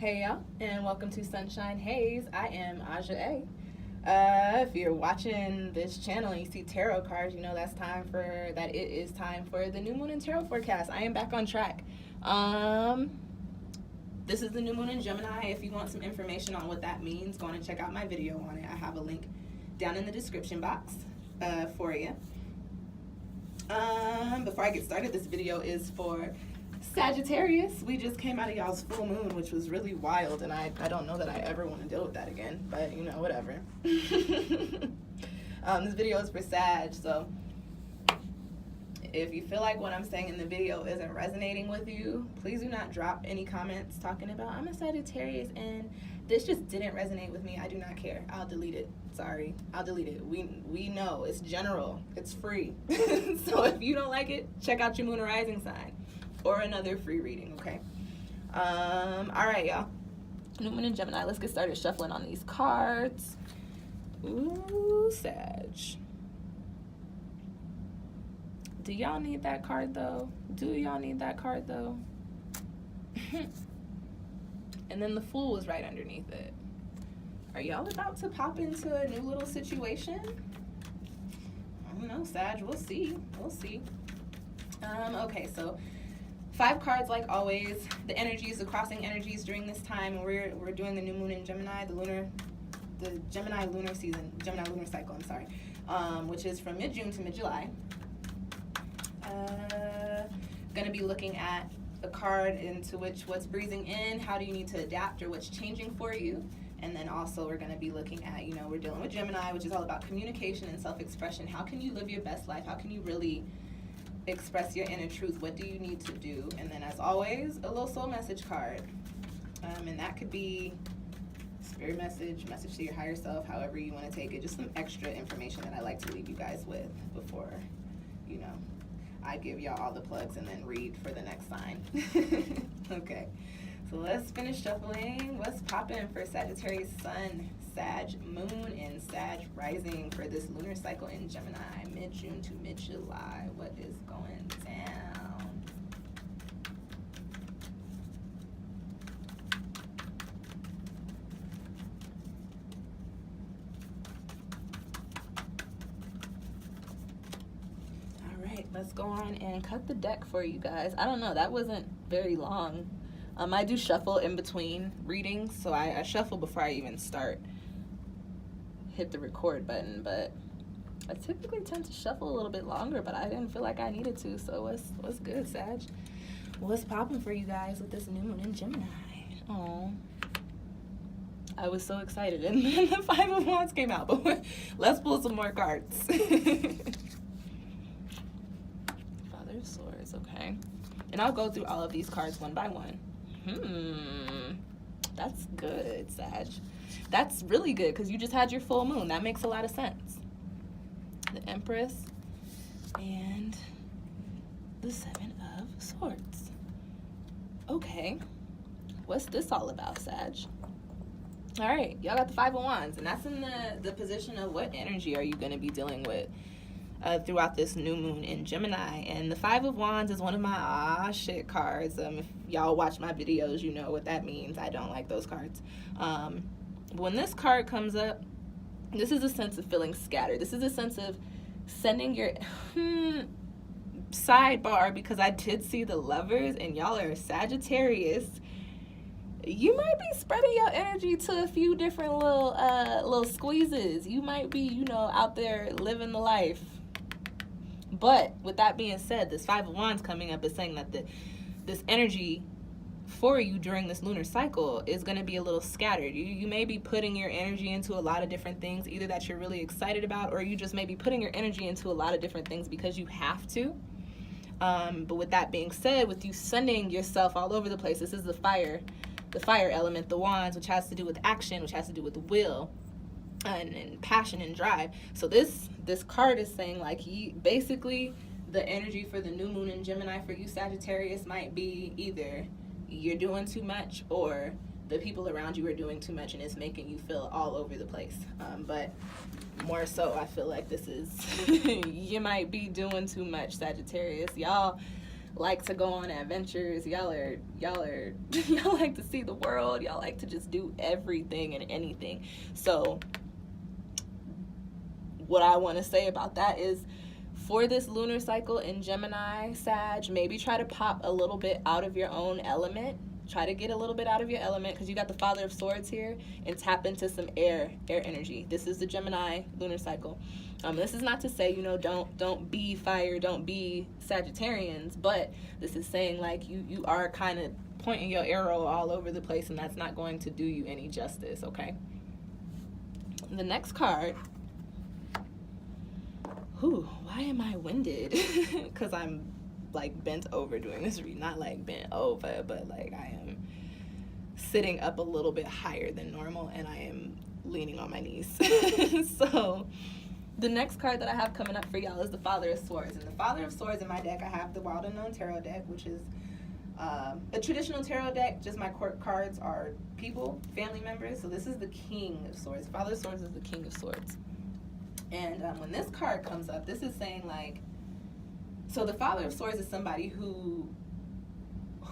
Hey y'all, and welcome to Sunshine Haze. I am Aja A. If you're watching this channel and you see tarot cards, you know it is time for the new moon and tarot forecast. I am back on track. This is the new moon in Gemini. If you want some information on what that means, go on and check out my video on it. I have a link down in the description box for you. Before I get started, this video is for Sagittarius. We just came out of y'all's full moon, which was really wild, and I don't know that I ever want to deal with that again, but you know, whatever. This video is for Sag, so if you feel like what I'm saying in the video isn't resonating with you, please do not drop any comments talking about I'm a Sagittarius and this just didn't resonate with me. I do not care. I'll delete it. Sorry, I'll delete it. We know it's general, it's free. So if you don't like it, check out your moon or rising sign or another free reading, okay? All right, y'all. New moon in Gemini. Let's get started shuffling on these cards. Ooh, Sag. Do y'all need that card though? And then the Fool was right underneath it. Are y'all about to pop into a new little situation? I don't know, Sag. We'll see. Okay, so 5 cards like always. The energies, the crossing energies during this time. We're doing the new moon in Gemini, the Gemini lunar season, Gemini lunar cycle. I'm sorry, which is from mid-June to mid-July. Gonna be looking at a card into which what's breathing in, how do you need to adapt, or what's changing for you. And then also we're going to be looking at, you know, we're dealing with Gemini, which is all about communication and self-expression. How can you live your best life? How can you really express your inner truth? What do you need to do? And then as always, a little soul message card. And that could be spirit message to your higher self, however you want to take it. Just some extra information that I like to leave you guys with before, you know, I give y'all all the plugs and then read for the next sign. Okay. So let's finish shuffling. What's popping for Sagittarius Sun, Sag Moon, and Sag Rising for this lunar cycle in Gemini, mid-June to mid-July? What is going down? All right, let's go on and cut the deck for you guys. I don't know, that wasn't very long. I do shuffle in between readings, so I shuffle before I even hit the record button, but I typically tend to shuffle a little bit longer, but I didn't feel like I needed to, so what's good, Sag? What's popping for you guys with this new moon in Gemini? Oh, I was so excited, and then the 5 of Wands came out, but let's pull some more cards. Father of Swords, okay. And I'll go through all of these cards one by one. That's good, Sag. That's really good because you just had your full moon. That makes a lot of sense. The Empress and the 7 of Swords. Okay, what's this all about, Sag? All right, y'all got the 5 of Wands, and that's in the position of what energy are you going to be dealing with throughout this new moon in Gemini. And the 5 of Wands is one of my shit cards. If y'all watch my videos, you know what that means. I don't like those cards. When this card comes up, this is a sense of feeling scattered. This is a sense of sending your sidebar, because I did see the Lovers and y'all are Sagittarius. You might be spreading your energy to a few different little squeezes. You might be, you know, out there living the life. But with that being said, this 5 of Wands coming up is saying that this energy for you during this lunar cycle is going to be a little scattered. You may be putting your energy into a lot of different things, either that you're really excited about, or you just may be putting your energy into a lot of different things because you have to. But with that being said, with you sending yourself all over the place, this is the fire element, the Wands, which has to do with action, which has to do with will and passion and drive. So this card is saying, like, basically the energy for the new moon in Gemini for you Sagittarius might be either you're doing too much or the people around you are doing too much and it's making you feel all over the place. But more so, I feel like this is you might be doing too much, Sagittarius. Y'all like to go on adventures. Y'all like to see the world. Y'all like to just do everything and anything. So what I want to say about that is, for this lunar cycle in Gemini, Sag, maybe try to pop a little bit out of your own element. Try to get a little bit out of your element, because you got the Father of Swords here, and tap into some air energy. This is the Gemini lunar cycle. This is not to say, you know, don't be fire, don't be Sagittarians, but this is saying, like, you are kind of pointing your arrow all over the place, and that's not going to do you any justice, okay? The next card. Why am I winded? Because I'm like bent over doing this read. Not like bent over, but like I am sitting up a little bit higher than normal, and I am leaning on my knees. So the next card that I have coming up for y'all is the Father of Swords. And the Father of Swords in my deck, I have the Wild Unknown Tarot deck, which is a traditional tarot deck. Just my court cards are people, family members. So this is the King of Swords. Father of Swords is the King of Swords. And when this card comes up, this is saying, like, so the Father of Swords is somebody who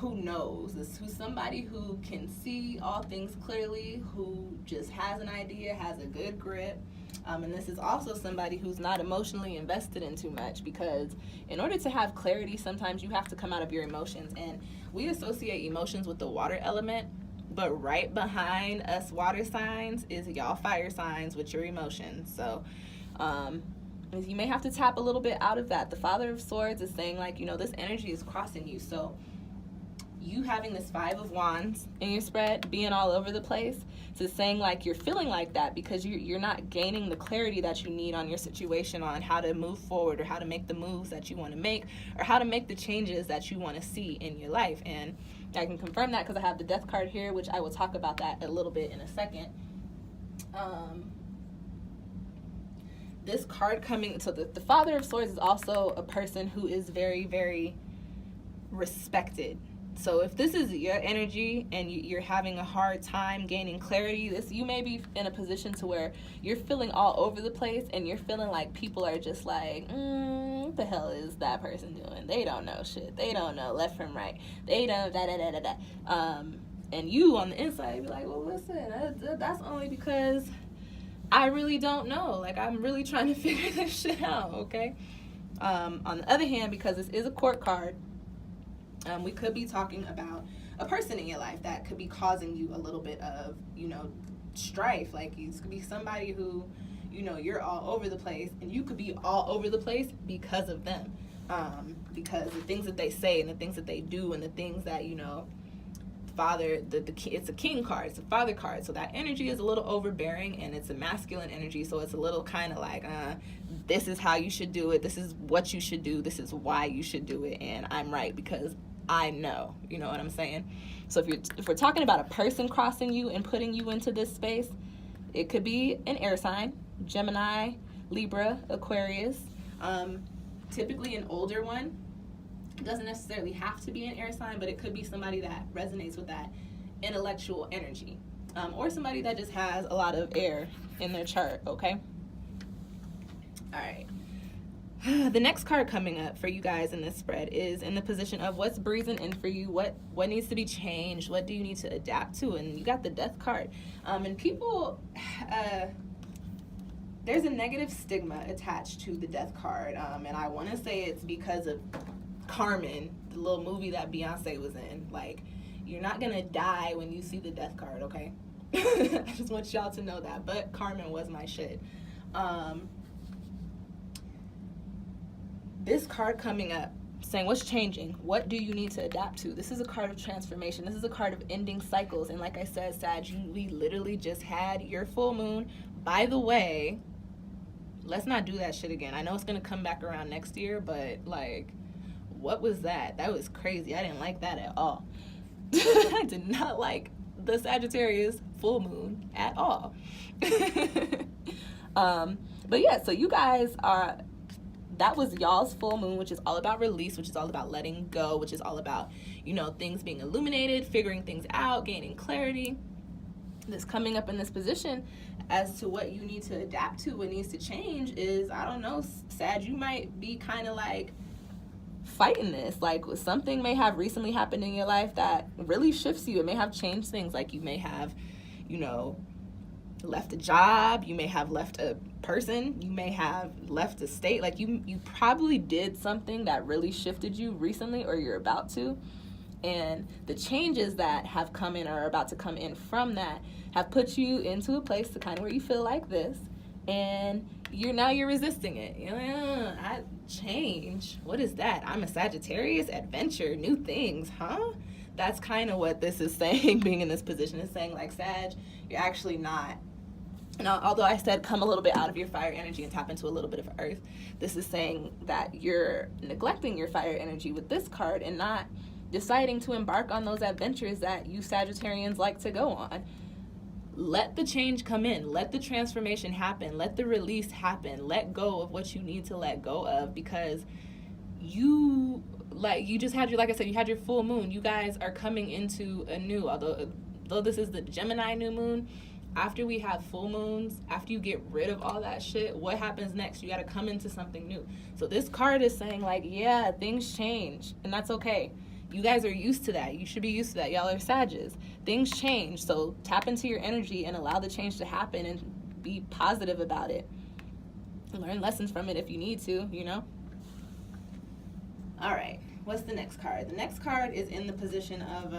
knows. Who's somebody who can see all things clearly, who just has an idea, has a good grip. And this is also somebody who's not emotionally invested in too much, because in order to have clarity, sometimes you have to come out of your emotions. And we associate emotions with the water element, but right behind us water signs is y'all fire signs with your emotions. So you may have to tap a little bit out of that. The Father of Swords is saying, like, you know, this energy is crossing you. So you having this Five of Wands in your spread, being all over the place, so it's saying, like, you're feeling like that because you're not gaining the clarity that you need on your situation, on how to move forward, or how to make the moves that you want to make, or how to make the changes that you want to see in your life. And I can confirm that because I have the Death card here, which I will talk about that a little bit in a second. This card coming, so the Father of Swords is also a person who is very, very respected. So if this is your energy and you're having a hard time gaining clarity, you may be in a position to where you're feeling all over the place, and you're feeling like people are just like, what the hell is that person doing? They don't know shit. They don't know left from right. They don't da-da-da-da-da. And you on the inside be like, well, listen, that's only because I really don't know. Like, I'm really trying to figure this shit out, okay? On the other hand, because this is a court card, we could be talking about a person in your life that could be causing you a little bit of, you know, strife. Like, it could be somebody who, you know, you're all over the place, and you could be all over the place because of them. Because the things that they say and the things that they do and the things that, you know, Father, it's a King card, it's a Father card, so that energy is a little overbearing, and it's a masculine energy, so it's a little kind of like, this is how you should do it, this is what you should do, this is why you should do it, and I'm right because I know, you know what I'm saying? So if we're talking about a person crossing you and putting you into this space, it could be an air sign, Gemini, Libra, Aquarius, typically an older one. It doesn't necessarily have to be an air sign, but it could be somebody that resonates with that intellectual energy, or somebody that just has a lot of air in their chart, okay? All right. The next card coming up for you guys in this spread is in the position of what's breezing in for you, what needs to be changed, what do you need to adapt to, and you got the Death card. And people, there's a negative stigma attached to the Death card, and I want to say it's because of Carmen, the little movie that Beyonce was in. Like, you're not gonna die when you see the Death card, okay? I just want y'all to know that. But Carmen was my shit. This card coming up saying what's changing, what do you need to adapt to? This is a card of transformation. This is a card of ending cycles. And like I said, Sag, we literally just had your full moon. By the way, let's not do that shit again. I know it's gonna come back around next year, but like, what was that? That was crazy. I didn't like that at all. I did not like the Sagittarius full moon at all. But yeah, so you guys are, that was y'all's full moon, which is all about release, which is all about letting go, which is all about, you know, things being illuminated, figuring things out, gaining clarity. This coming up in this position as to what you need to adapt to, what needs to change is, I don't know, Sag, you might be kind of like fighting this. Like, something may have recently happened in your life that really shifts you. It may have changed things. Like, you may have, you know, left a job, you may have left a person, you may have left a state. Like, you probably did something that really shifted you recently, or you're about to. And the changes that have come in or are about to come in from that have put you into a place to kind of where you feel like this, and you're resisting it. You're like, I change. What is that? I'm a Sagittarius, adventure, new things, huh? That's kind of what this is saying. Being in this position is saying, like, Sag, you're actually not. Now, although I said come a little bit out of your fire energy and tap into a little bit of earth, this is saying that you're neglecting your fire energy with this card and not deciding to embark on those adventures that you Sagittarians like to go on. Let the change come in. Let the transformation happen. Let the release happen. Let go of what you need to let go of, because you just had your, like I said, you had your full moon. You guys are coming into a new, although this is the Gemini new moon, after we have full moons, after you get rid of all that shit, what happens next? You got to come into something new. So this card is saying, like, yeah, things change, and that's okay. You guys are used to that. You should be used to that. Y'all are Sages. Things change. So tap into your energy and allow the change to happen and be positive about it. Learn lessons from it if you need to, you know? All right. What's the next card? The next card is in the position of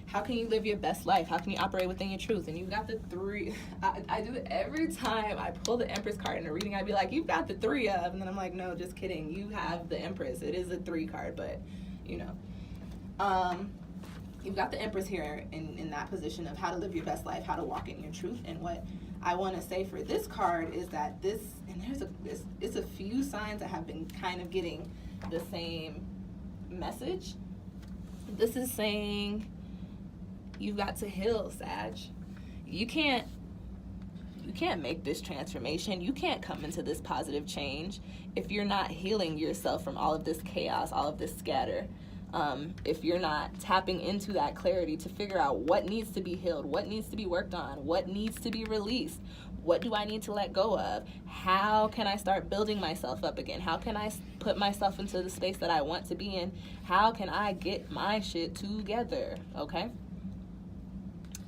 how can you live your best life? How can you operate within your truth? And you've got the three. I do it every time I pull the Empress card in a reading. I'd be like, you've got the three of, and then I'm like, no, just kidding. You have the Empress. It is a 3 card, but, you know. You've got the Empress here in that position of how to live your best life, how to walk in your truth. And what I want to say for this card is that this, and it's a few signs that have been kind of getting the same message. This is saying, you've got to heal, Sag. You can't make this transformation. You can't come into this positive change if you're not healing yourself from all of this chaos, all of this scatter. If you're not tapping into that clarity to figure out what needs to be healed, what needs to be worked on, what needs to be released, what do I need to let go of? How can I start building myself up again? How can I put myself into the space that I want to be in? How can I get my shit together? Okay?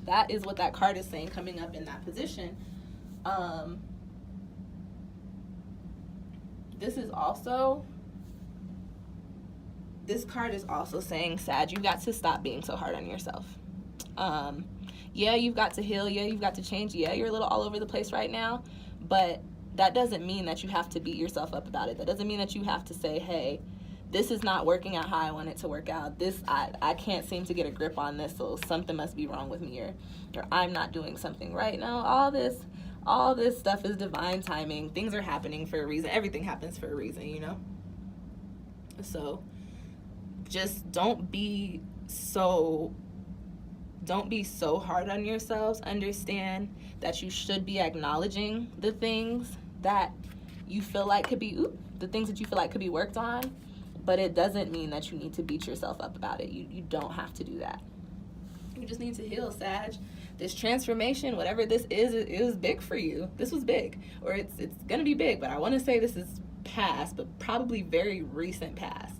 That is what that card is saying coming up in that position. This card is also saying, Sag, you got to stop being so hard on yourself. Yeah, you've got to heal. Yeah, you've got to change. Yeah, you're a little all over the place right now, but that doesn't mean that you have to beat yourself up about it. That doesn't mean that you have to say, hey, this is not working out how I want it to work out. I can't seem to get a grip on this, so something must be wrong with me, or I'm not doing something right. No, all this stuff is divine timing. Things are happening for a reason. Everything happens for a reason, you know? So just don't be so hard on yourselves. Understand that you should be acknowledging the things that you feel like could be worked on. But it doesn't mean that you need to beat yourself up about it. You don't have to do that. You just need to heal, Sag. This transformation, whatever this is, it was big for you. This was big. Or it's going to be big, but I want to say this is past, but probably very recent past.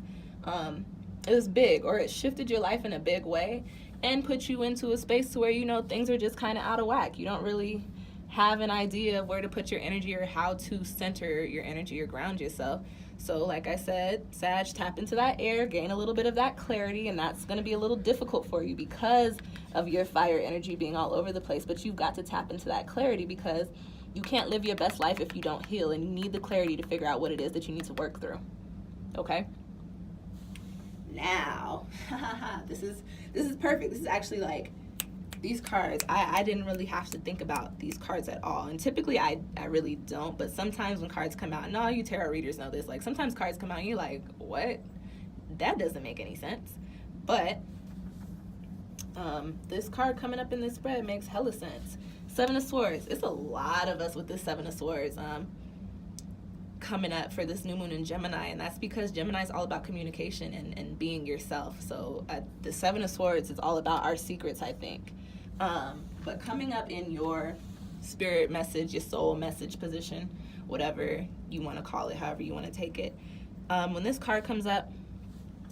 It was big, or it shifted your life in a big way and put you into a space to where, you know, things are just kind of out of whack. You don't really have an idea of where to put your energy or how to center your energy or ground yourself. So like I said, Sag, tap into that air, gain a little bit of that clarity, and that's going to be a little difficult for you because of your fire energy being all over the place. But you've got to tap into that clarity, because you can't live your best life if you don't heal, and you need the clarity to figure out what it is that you need to work through. Okay? Now, this is perfect. This is actually like, these cards, I didn't really have to think about these cards at all. And typically I really don't, but sometimes when cards come out, and all you tarot readers know this, like sometimes cards come out and you're like, what? That doesn't make any sense. But this card coming up in this spread makes hella sense. 7 of Swords. It's a lot of us with this 7 of Swords coming up for this new moon in Gemini, and that's because Gemini is all about communication and being yourself. So the 7 of Swords is all about our secrets, I think. But coming up in your spirit message, your soul message position, whatever you want to call it, however you want to take it, When this card comes up,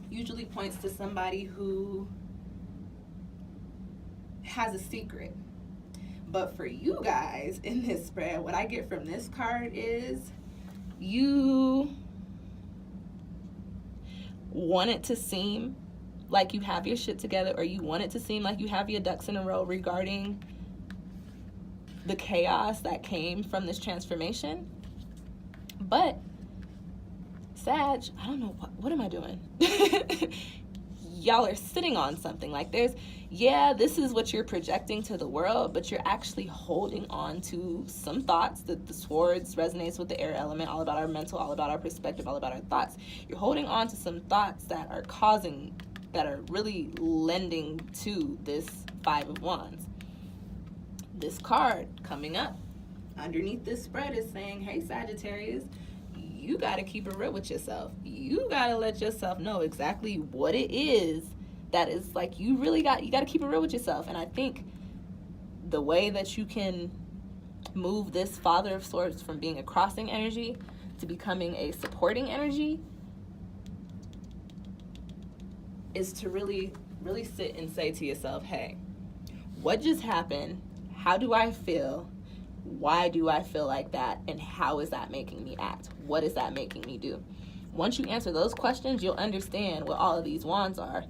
usually points to somebody who has a secret. But for you guys in this spread, what I get from this card is you want it to seem like you have your shit together, or you want it to seem like you have your ducks in a row regarding the chaos that came from this transformation. But Sag, I don't know, what am I doing? Y'all are sitting on something. Like this is what you're projecting to the world, but you're actually holding on to some thoughts. The swords resonates with the air element, all about our mental, all about our perspective, all about our thoughts. You're holding on to some thoughts that are really lending to this Five of Wands. This card coming up underneath this spread is saying, hey, Sagittarius, you got to keep it real with yourself. You got to let yourself know exactly what it is that is like, you got to keep it real with yourself. And I think the way that you can move this Father of Swords from being a crossing energy to becoming a supporting energy is to really, really sit and say to yourself, hey, what just happened? How do I feel? Why do I feel like that? And how is that making me act? What is that making me do? Once you answer those questions, you'll understand what all of these wands are.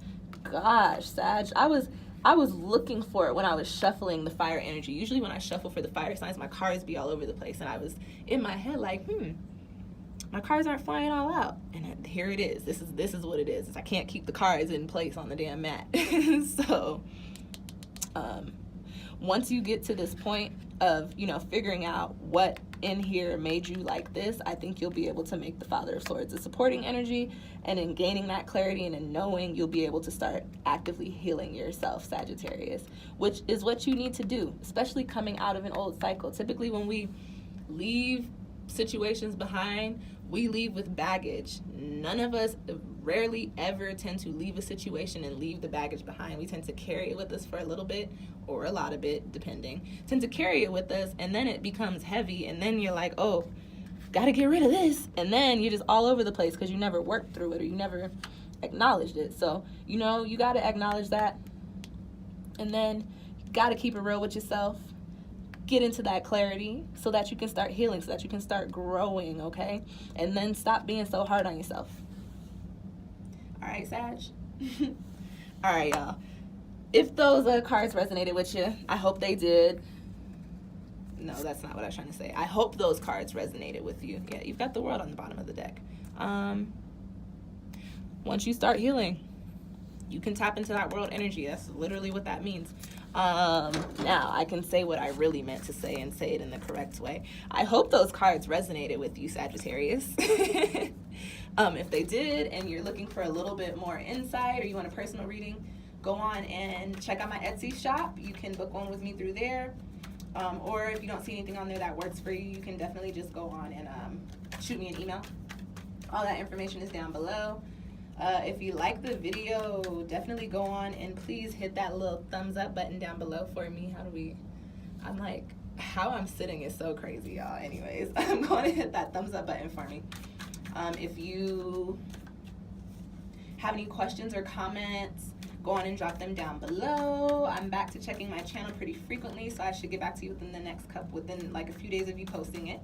Gosh, Sag, I was looking for it when I was shuffling the fire energy. Usually when I shuffle for the fire signs, my cards be all over the place. And I was in my head like, my cards aren't flying all out. And here it is. This is what it is. I can't keep the cards in place on the damn mat. So, once you get to this point of, figuring out what in here made you like this, I think you'll be able to make the Father of Swords a supporting energy, and in gaining that clarity and in knowing, you'll be able to start actively healing yourself, Sagittarius, which is what you need to do, especially coming out of an old cycle. Typically when we leave situations behind, we leave with baggage. None of us rarely ever tend to leave a situation and leave the baggage behind. We tend to carry it with us for a little bit or a lot of it, depending. Tend to carry it with us, and then it becomes heavy, and then you're like, oh, gotta get rid of this. And then you're just all over the place because you never worked through it or you never acknowledged it. So, you gotta acknowledge that, and then you gotta keep it real with yourself. Get into that clarity so that you can start healing, so that you can start growing, okay? And then stop being so hard on yourself. All right, Sag? All right, y'all. If those cards resonated with you, I hope they did. No, that's not what I was trying to say. I hope those cards resonated with you. Yeah, you've got the world on the bottom of the deck. Once you start healing, you can tap into that world energy. That's literally what that means. Now I can say what I really meant to say and say it in the correct way. I hope those cards resonated with you, Sagittarius. If they did, and you're looking for a little bit more insight, or you want a personal reading, go on and check out my Etsy shop. You can book one with me through there. Or if you don't see anything on there that works for you, you can definitely just go on and shoot me an email. All that information is down below. If you like the video, definitely go on and please hit that little thumbs up button down below for me. How I'm sitting is so crazy, y'all. Anyways, I'm going to hit that thumbs up button for me. If you have any questions or comments, go on and drop them down below. I'm back to checking my channel pretty frequently, so I should get back to you within like a few days of you posting it.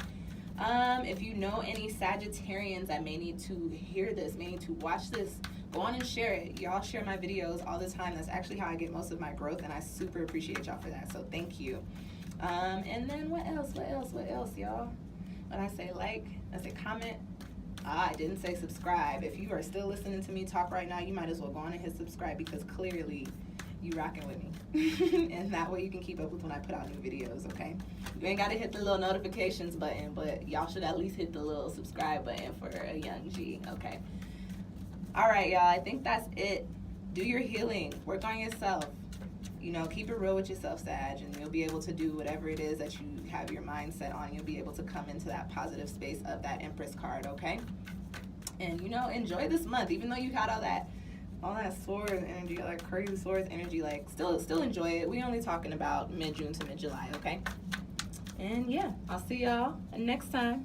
If you know any Sagittarians that may need to hear this, may need to watch this, go on and share it. Y'all share my videos all the time. That's actually how I get most of my growth, and I super appreciate y'all for that, so thank you. And then what else, y'all? When I say like, I say comment. I didn't say subscribe. If you are still listening to me talk right now, you might as well go on and hit subscribe, because clearly you rocking with me. And that way you can keep up with when I put out new videos, okay? You ain't got to hit the little notifications button, but y'all should at least hit the little subscribe button for a young G, okay? All right, y'all, I think that's it. Do your healing. Work on yourself. Keep it real with yourself, Sag, and you'll be able to do whatever it is that you have your mind set on. You'll be able to come into that positive space of that Empress card, okay? And, enjoy this month, even though you got all that swords energy, that crazy swords energy, like, still enjoy it. We only talking about mid-June to mid-July, okay? And, yeah, I'll see y'all next time.